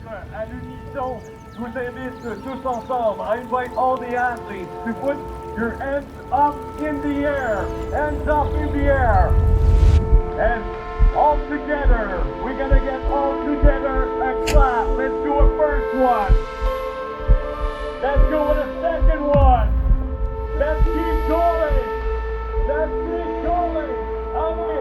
à l'unisson, je vous invite tous ensemble. I invite all the athletes to put your hands up in the air. Hands up in the air. And all together, we're gonna get all together and clap. Let's do a first one. Let's go with a second one. Let's keep going. Let's keep going. Allez,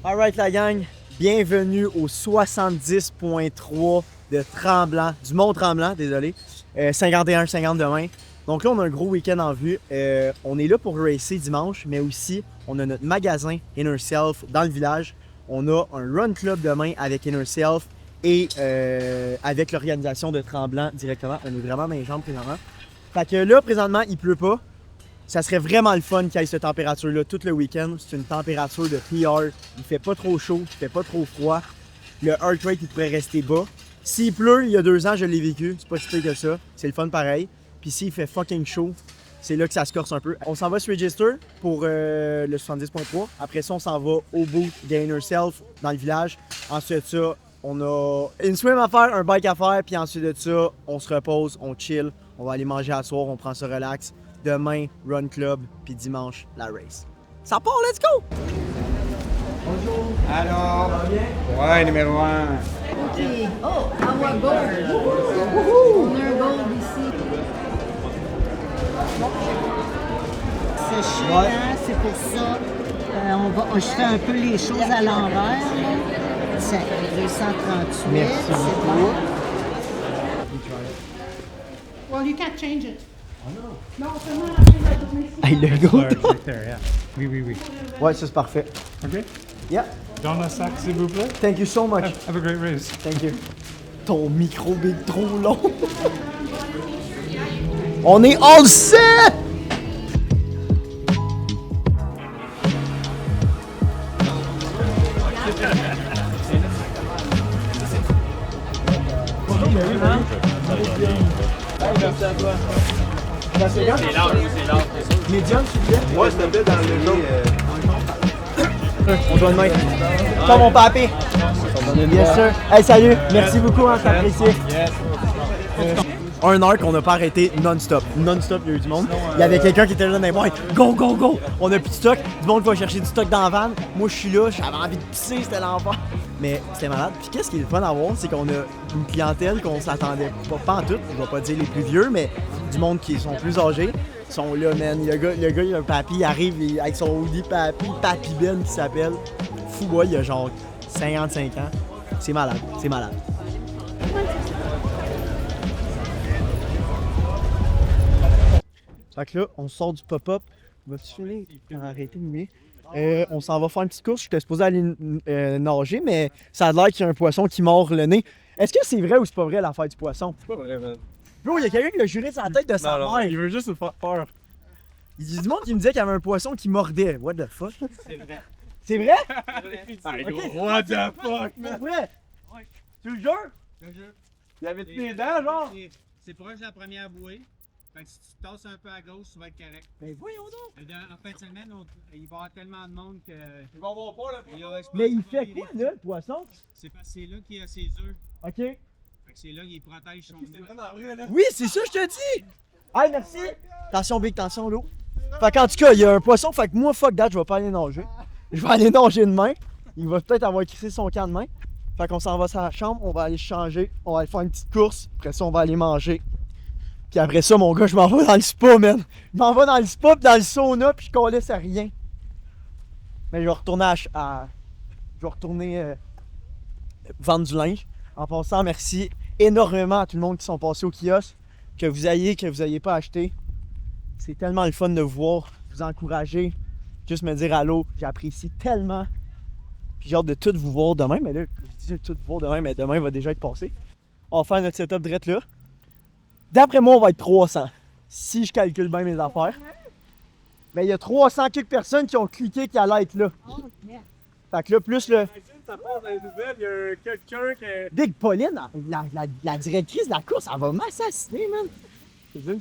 Alright la gang, bienvenue au 70.3 de Tremblant, du Mont Tremblant, désolé, 51-50 demain. Donc là on a un gros week-end en vue, on est là pour racer dimanche, mais aussi on a notre magasin Inner Self dans le village. On a un run club demain avec Inner Self et avec l'organisation de Tremblant directement. On est vraiment dans les jambes présentement. Fait que là présentement il pleut pas. Ça serait vraiment le fun qu'il y ait cette température-là tout le week-end. C'est une température de PR. Il fait pas trop chaud, il fait pas trop froid. Le heart rate, il pourrait rester bas. S'il pleut, il y a 2 ans, je l'ai vécu. C'est pas si pire que ça. C'est le fun pareil. Puis s'il fait fucking chaud, c'est là que ça se corse un peu. On s'en va se register pour le 70.3. Après ça, on s'en va au bout d'Inner Self dans le village. Ensuite de ça, on a une swim à faire, un bike à faire. Puis ensuite de ça, on se repose, on chill. On va aller manger à soir, on prend ça relax. Demain, Run Club, puis dimanche, la race. Ça part, let's go! Bonjour. Alors, ça va bien? Ouais, numéro 1. OK. Oh, our gold. On a un gold ici. C'est chiant, hein, c'est pour ça. Je fais un peu les choses à l'envers. C'est 238. Merci c'est beaucoup. bon. Well, you can't change it. Non, seulement la tournée ici. Hey, le go! Right there, yeah. Oui, oui, oui. Ouais, ça c'est parfait. OK. Yeah, Dans le sac, s'il vous plaît. thank you so much. Have a great race. Thank you. Ton micro big trop long. On est all set! C'est large, médium, s'il vous plaît. Moi, je te plaît dans le jaune. On doit le mettre. Comme mon papé. Yes, sir. Hey, salut. Merci beaucoup, hein, c'est apprécié. 1 heure qu'on n'a pas arrêté non-stop. Non-stop, il y a eu du monde. Il y avait quelqu'un qui était là dans les boîtes. Go, go, go! On a plus de stock. Du monde va chercher du stock dans la van. Moi, je suis là. J'avais envie de pisser. C'était l'enfer. Mais c'était malade. Puis qu'est-ce qui est le fun à voir, c'est qu'on a une clientèle qu'on s'attendait pas en tout. Je vais pas dire les plus vieux, mais du monde qui sont plus âgés. Ils sont là, man. Le gars, il a un papy. Il arrive avec son hoodie papy. Papy Ben qui s'appelle. Fou boy, il a genre 55 ans. C'est malade. C'est malade. Fait que là, on sort du pop-up. Va-tu filer? Arrêtez de mimer. On s'en va faire une petite course. J'étais supposé aller nager, mais ça a l'air qu'il y a un poisson qui mord le nez. Est-ce que c'est vrai ou c'est pas vrai l'affaire du poisson? C'est pas vrai, man. Bro, il y a quelqu'un qui a juré de sa tête de sa mère. Il veut juste nous faire peur. Il y a du monde qui me disait qu'il y avait un poisson qui mordait. What the fuck? C'est vrai. C'est vrai? What the fuck, man? C'est vrai? Tu le jures? Il avait des dents, genre? C'est proche de la première bouée. Fait que si tu te tasses un peu à gauche, tu vas être correct. Ben voyons donc! En fin de semaine, il va y avoir tellement de monde que. Ils vont avoir peur, là. Mais il fait quoi là, le poisson? C'est parce que c'est là qu'il a ses œufs. Ok. Fait que c'est là qu'il protège son œuf. Oui, c'est ça, je te dis! Hey, merci! Attention, big, attention, l'eau. Fait qu'en tout cas, il y a un poisson, fait que moi, fuck that, je vais pas aller nager. Je vais aller nager demain. Il va peut-être avoir crissé son camp demain. Fait qu'on s'en va sur la chambre, on va aller se changer, on va aller faire une petite course. Après ça, on va aller manger. Puis après ça, mon gars, je m'en vais dans le spa, man. Je m'en vais dans le spa, puis dans le sauna, puis je laisse à rien. Mais je vais retourner je vais retourner vendre du linge. En passant, merci énormément à tout le monde qui sont passés au kiosque. Que vous ayez pas acheté. C'est tellement le fun de vous voir, vous encourager. Juste me dire allô, j'apprécie tellement. Puis j'ai hâte de tout vous voir demain, mais là, je dis de tout vous voir demain, mais demain va déjà être passé. On va faire notre setup direct là. D'après moi, on va être 300. Si je calcule bien mes affaires. Mais il y a 300 quelques personnes qui ont cliqué qui allaient être là. Fait que là, plus le... Ça passe dans les nouvelles, il y a quelqu'un qui est... Big Pauline, la directrice de la course, elle va m'assassiner, man.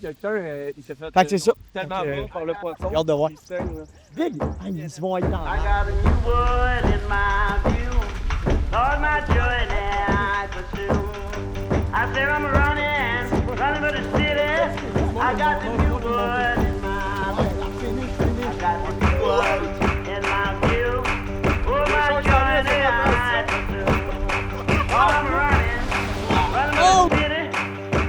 Quelqu'un, il s'est fait Fait que c'est ça. tellement Fait que, bon par le poisson. j'ai hâte de voir. Il saigne, là. Big, ils vont être dans I got a new wood in my view. Lord, my joy that I pursue. I said I'm running for the city. I got the new wood in my view. I got the new wood in my view. Oh, my joy that I pursue. Lord, I'm running for the city.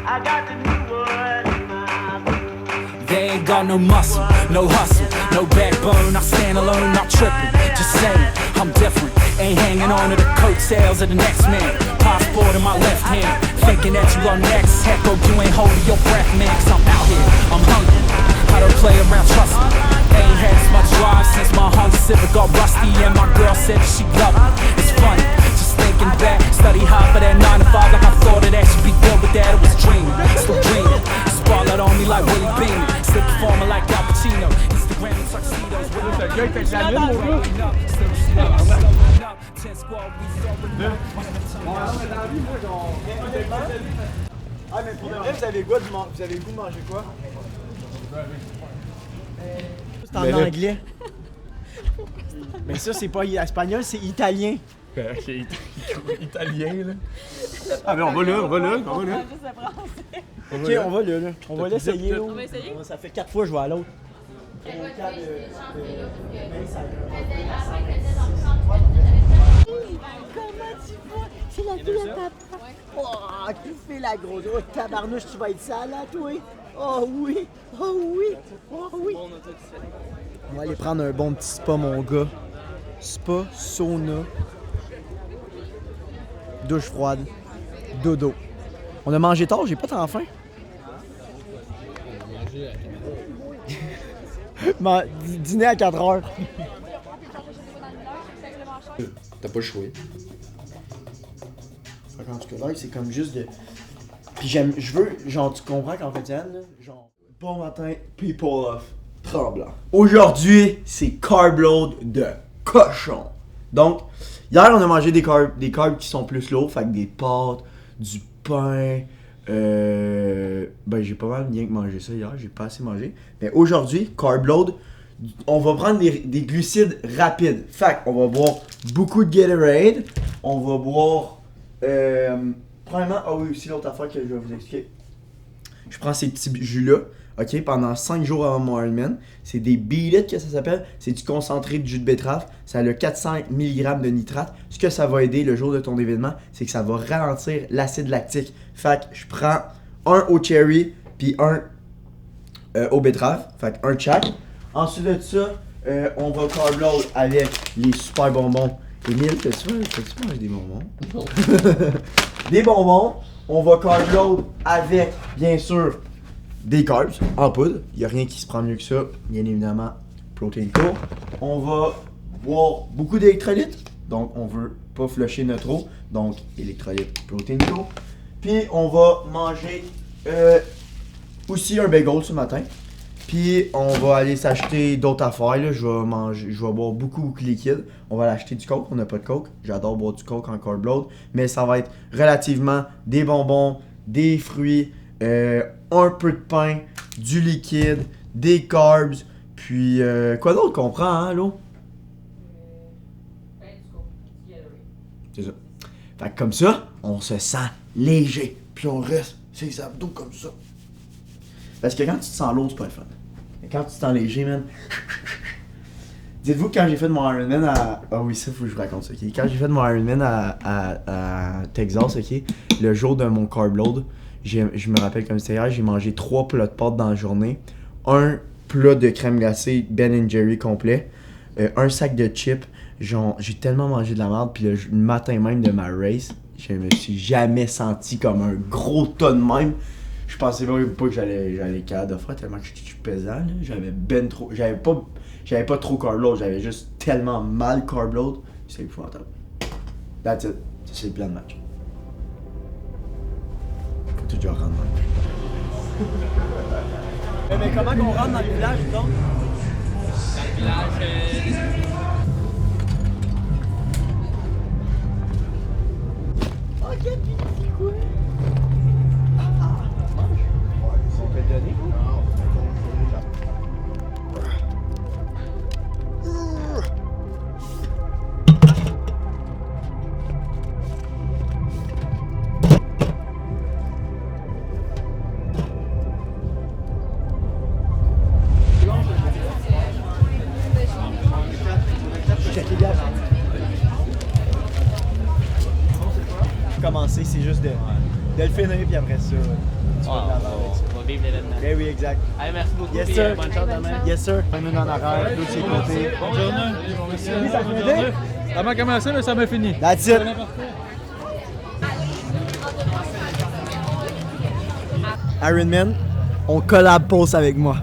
I got the new wood in my view. They ain't got no muscle, no hustle, no backbone. I stand alone, not tripping. Just saying, I'm different. Ain't hanging on to the coattails of the next man. Passport in my left hand, thinking that you are next. Heck, hope you ain't holding your breath, man. Cause I'm out here, I'm hungry. I don't play around, trust me. Ain't had as much drive since my Honda Civic got rusty. And my girl said that she loved me. It's funny, just thinking back. Study hard for that 9 to 5, like I thought that I should be good, but that it was dreaming. Still dreaming. Spotlight on me like Willie Beeman. Still performing like Al Pacino. Instagram and tuxedos. C'est le gars qui t'examine, mon gars. Ah, mais pour de vrai, vous avez le goût de manger quoi? C'est en anglais. Mais ça, c'est pas espagnol, c'est italien. Ben, c'est italien, là. Ah, mais on va là. Ok, on va là. On va l'essayer, là. On va essayer? Ça fait 4 fois que je vais à l'autre. Comment tu vas? C'est la fille à papa. Oh, qui fait la grosse. Oh, tabarnouche, tu vas être sale, là, toi. Oh oui. Oh oui. Oh oui. On va aller prendre un bon petit spa, mon gars. Spa, sauna, douche froide, dodo. On a mangé tard, j'ai pas tant faim. Dîner à 4 heures. T'as pas le choix. Fait qu'en tout cas, là, c'est comme juste de. Puis je veux, genre, tu comprends qu'en fait, Yann, là, genre, bon matin, people of Tremblant. Aujourd'hui, c'est carb load de cochon. Donc, hier, on a mangé des carbs qui sont plus lourds, fait que des pâtes, du pain. Ben, j'ai pas mal bien que manger ça hier, j'ai pas assez mangé. Mais aujourd'hui, carb load, on va prendre des glucides rapides. Fait qu'on va boire beaucoup de Gatorade. On va boire. Premièrement, ah oui, aussi l'autre affaire que je vais vous expliquer. Je prends ces petits jus-là, ok, pendant 5 jours avant mon Ironman. C'est des Beat It que ça s'appelle. C'est du concentré de jus de betterave. Ça a 400 mg de nitrate. Ce que ça va aider le jour de ton événement, c'est que ça va ralentir l'acide lactique. Fait que je prends un au cherry, puis un au betterave. Fait que un chaque. Ensuite de ça, on va carb load avec les super bonbons. Émile, t'as-tu mangé des bonbons? Non. Des bonbons. On va carb load avec, bien sûr, des carbs en poudre. Il n'y a rien qui se prend mieux que ça. Bien évidemment, Protein Co. On va boire beaucoup d'électrolytes. Donc, on veut pas flusher notre eau. Donc, électrolytes Protein Co. Puis, on va manger aussi un bagel ce matin. Puis, on va aller s'acheter d'autres affaires. Là. Je vais boire beaucoup de liquide. On va aller acheter du Coke. On n'a pas de Coke. J'adore boire du Coke en carb load. Mais ça va être relativement des bonbons, des fruits, un peu de pain, du liquide, des carbs. Puis, quoi d'autre qu'on prend, hein, l'eau? C'est ça. Fait que comme ça, on se sent léger. Puis on reste ses abdos comme ça. Parce que quand tu te sens lourd, c'est pas le fun. Mais quand tu te sens léger, man. Dites-vous que quand j'ai fait mon Ironman à. Ah oui, ça, faut que je vous raconte ça, ok? Quand j'ai fait mon Ironman à Texas, ok? Le jour de mon carb load, je me rappelle comme c'était hier, j'ai mangé 3 plats de pâtes dans la journée, un plat de crème glacée Ben & Jerry complet, un sac de chips. Genre, j'ai tellement mangé de la merde, puis le matin même de ma race, je me suis jamais senti comme un gros tas de même. Je pensais même pas que j'allais capable de faire tellement que je suis pesant, là. J'avais ben trop. J'avais pas trop carb load, j'avais juste tellement mal carb load. C'est épouvantable. That's it. C'est le plan de match. Faut tout genre rentrer dans le mais comment qu'on rentre dans le village, donc? Dans le village, Commencer, c'est juste de le finir, puis après ça, tu vas de l'avant avec ça. On va vivre l'événement. Ben oui, exact. Allez, merci beaucoup. Yes, puis, sir. bonne chance demain. Yes, sir. On est en arrière, de l'autre côté. Bonne journée. Oui, ça fait Ça m'a commencé, mais ça m'a fini. That's it. Ironman, on collab pause avec moi.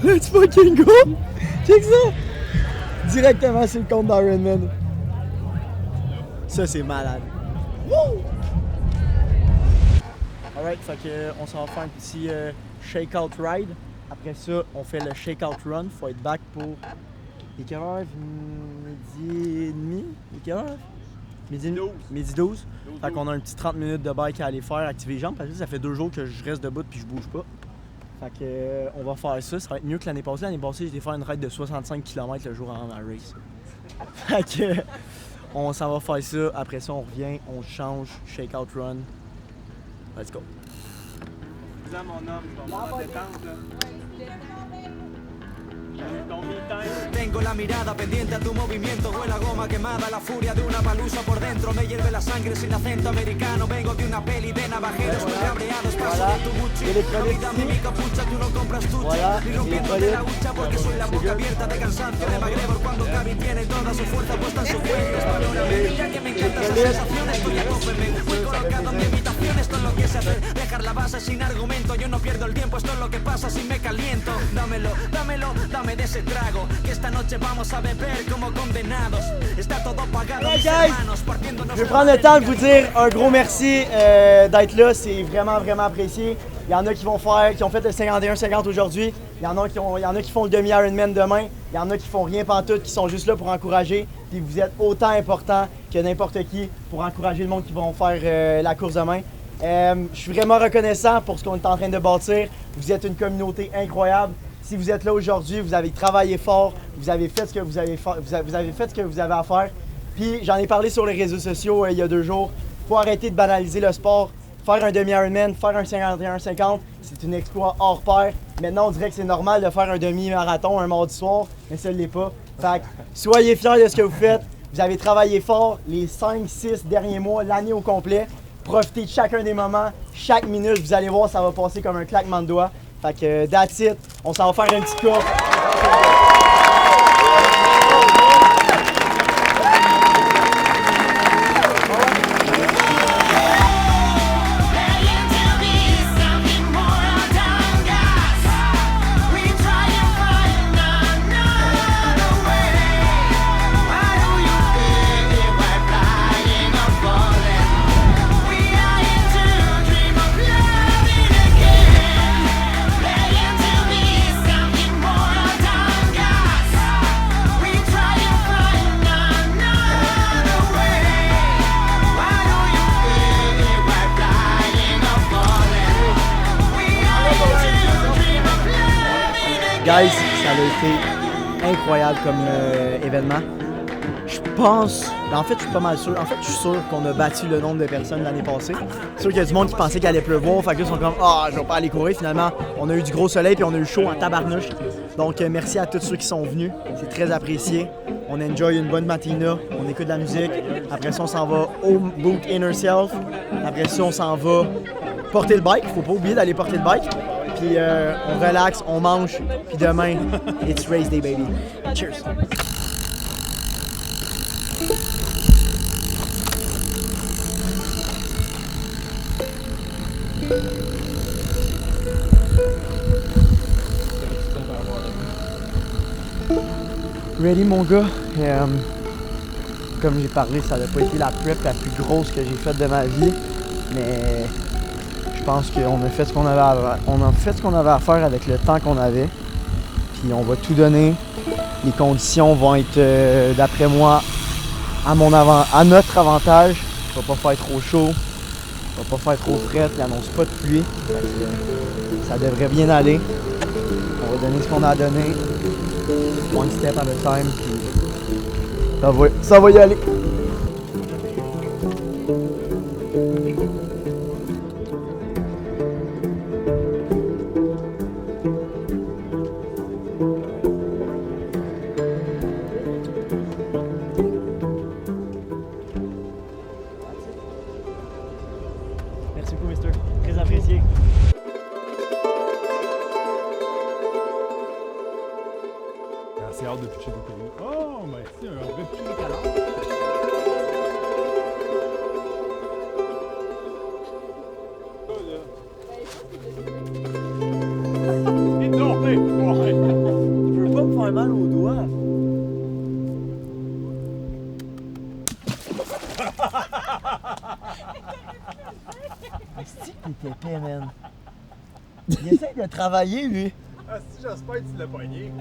Let's fucking go! Check ça! Directement sur le compte d'Ironman. Ça, c'est malade. Woo! Alright, fait que on s'en va faire un petit shake-out ride. Après ça, on fait le shake-out run. Faut être back pour... quelle heure? Midi et demi? Quelle heure? Midi 12. Midi 12. Fait qu'on a un petit 30 minutes de bike à aller faire, activer les jambes, parce que ça fait 2 jours que je reste debout puis je bouge pas. Fait que on va faire ça, ça va être mieux que l'année passée. L'année passée, j'ai fait une ride de 65 km le jour avant ma race. Fait que on s'en va faire ça, après ça on revient, on change, shake out run. Let's go. Disant mon homme, je vais me détendre là. Tengo la mirada pendiente a tu movimiento, huele a goma quemada, la furia de una palusa por dentro, me hierve la sangre sin acento americano, vengo de una peli de navajeros muy cabreados, paso de tu Gucci, olvídame mi capucha, tú no compras tuchi, ni rompiéndote la hucha porque soy la boca abierta de cansancio de MacGregor cuando Cavi tiene toda su fuerza puesta en su cuello, ya que me encanta esa sensación, estoy a tope, me fui colocando en mi habitación, esto es lo que sé hacer, dejar la base sin argumento, yo no pierdo el tiempo, esto es lo que pasa si me caliento, dámelo, dámelo, dame de ese trago, que esta noche vamos a beber como condenados. Está todo pagado, mis hermanos, partiéndonos. Je vais prendre le temps de vous dire un gros merci d'être là, c'est vraiment apprécié. Il y en a qui ont fait le 51-50 aujourd'hui, il y en a qui font le demi-Ironman demain, il y en a qui font rien pantoute, qui sont juste là pour encourager, puis vous êtes autant important que n'importe qui pour encourager le monde qui vont faire la course demain. Je suis vraiment reconnaissant pour ce qu'on est en train de bâtir, vous êtes une communauté incroyable. Si vous êtes là aujourd'hui, vous avez travaillé fort, vous avez fait ce que vous avez fait ce que vous avez à faire. Puis j'en ai parlé sur les réseaux sociaux il y a 2 jours. Faut arrêter de banaliser le sport. Faire un demi-Ironman, faire un 51-50, c'est un exploit hors pair. Maintenant, on dirait que c'est normal de faire un demi-marathon un mardi soir, mais ça ne l'est pas. Fait que soyez fiers de ce que vous faites. Vous avez travaillé fort les 5-6 derniers mois, l'année au complet. Profitez de chacun des moments, chaque minute, vous allez voir, ça va passer comme un claquement de doigts. Fait que that's it, on s'en va faire un petit cours. Guys, ça a été incroyable comme événement. Je pense, en fait je suis pas mal sûr, en fait je suis sûr qu'on a battu le nombre de personnes l'année passée. C'est sûr qu'il y a du monde qui pensait qu'il allait pleuvoir, fait que là ils sont comme « Ah, je vais pas aller courir ». Finalement, on a eu du gros soleil puis on a eu chaud en tabarnouche. Donc merci à tous ceux qui sont venus, c'est très apprécié. On enjoy une bonne matina, on écoute de la musique. Après ça on s'en va au Boot Inner Self. Après ça on s'en va porter le bike, faut pas oublier d'aller porter le bike. Puis on relaxe, on mange, puis demain, it's race day, baby. Cheers! Ready, mon gars? Comme j'ai parlé, ça n'a pas été la prep la plus grosse que j'ai faite de ma vie, mais je pense qu'on a fait ce qu'on avait à faire avec le temps qu'on avait. Puis on va tout donner. Les conditions vont être, d'après moi, à notre avantage. va pas faire trop chaud, va pas faire trop frais, il annonce pas de pluie. Fait que, ça devrait bien aller. On va donner ce qu'on a à donner. One step at a time. Puis ça va y aller. Merci beaucoup, mister. Très apprécié. C'est hâte de pitcher des pays. Oh, mais c'est un vrai pitcher de talent. C'est tombé! Ouais! Je veux pas me faire mal aux doigts. C'est que t'es épais, man. Il essaie de travailler, lui. Ah, si j'espère que tu l'as pogné.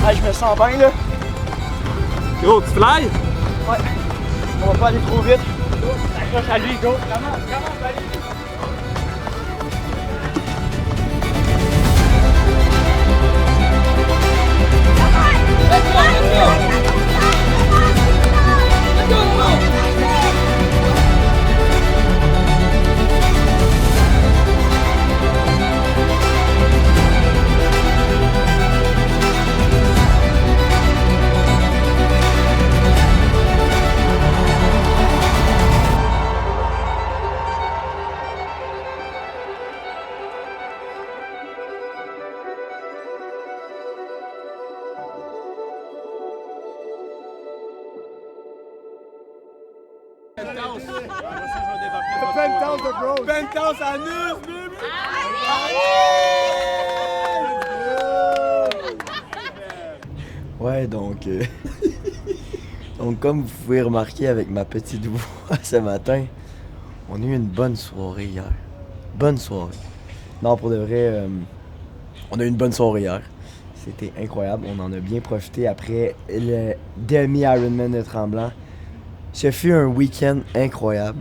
Hey, je me sens bien là. Yo, tu fly? Ouais. On va pas aller trop vite. Accroche à lui, go. Comment aller? Penthouse de Grove! Penthouse à neuf, baby! Ouais, donc Donc, comme vous pouvez remarquer avec ma petite voix ce matin, on a eu une bonne soirée hier. Bonne soirée. Non, pour de vrai, on a eu une bonne soirée hier. C'était incroyable. On en a bien profité après le demi-Ironman de Tremblant. Ce fut un week-end incroyable.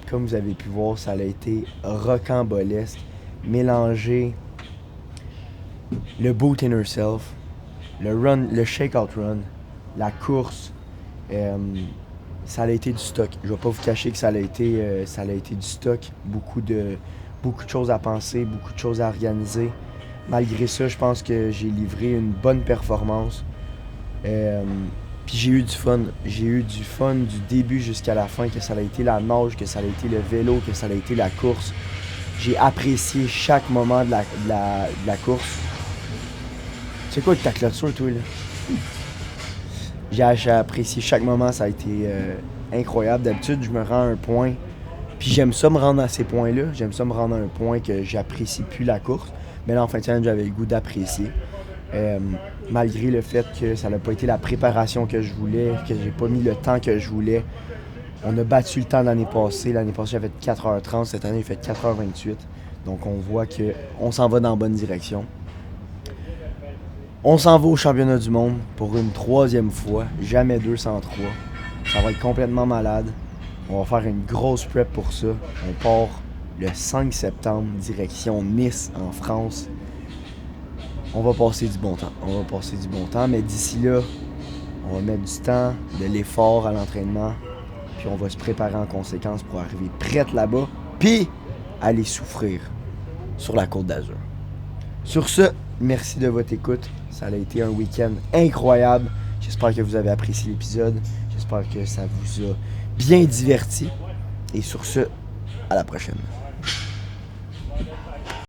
Comme vous avez pu voir, ça a été rocambolesque. Mélanger le boot in herself, le run, le shake-out run, la course. Ça a été du stock. Je vais pas vous cacher que ça a été du stock. Beaucoup de choses à penser, beaucoup de choses à organiser. Malgré ça, je pense que j'ai livré une bonne performance. Puis j'ai eu du fun. J'ai eu du fun du début jusqu'à la fin, que ça a été la nage, que ça a été le vélo, que ça a été la course. J'ai apprécié chaque moment de la course. C'est quoi que ta clôture, toi, là? J'ai apprécié chaque moment, ça a été incroyable. D'habitude, je me rends à un point, puis j'aime ça me rendre à ces points-là. J'aime ça me rendre à un point que j'apprécie plus la course. Mais là, en fin de semaine, j'avais le goût d'apprécier. Malgré le fait que ça n'a pas été la préparation que je voulais, que j'ai pas mis le temps que je voulais. On a battu le temps l'année passée. L'année passée, j'ai fait 4h30. Cette année, j'ai fait 4h28. Donc, on voit qu'on s'en va dans la bonne direction. On s'en va au championnat du monde pour une 3e fois. Jamais 203. Ça va être complètement malade. On va faire une grosse prep pour ça. On part le 5 septembre, direction Nice, en France. On va passer du bon temps. Mais d'ici là, on va mettre du temps, de l'effort à l'entraînement. Puis on va se préparer en conséquence pour arriver prête là-bas. Puis aller souffrir sur la Côte d'Azur. Sur ce, merci de votre écoute. Ça a été un week-end incroyable. J'espère que vous avez apprécié l'épisode. J'espère que ça vous a bien diverti. Et sur ce, à la prochaine.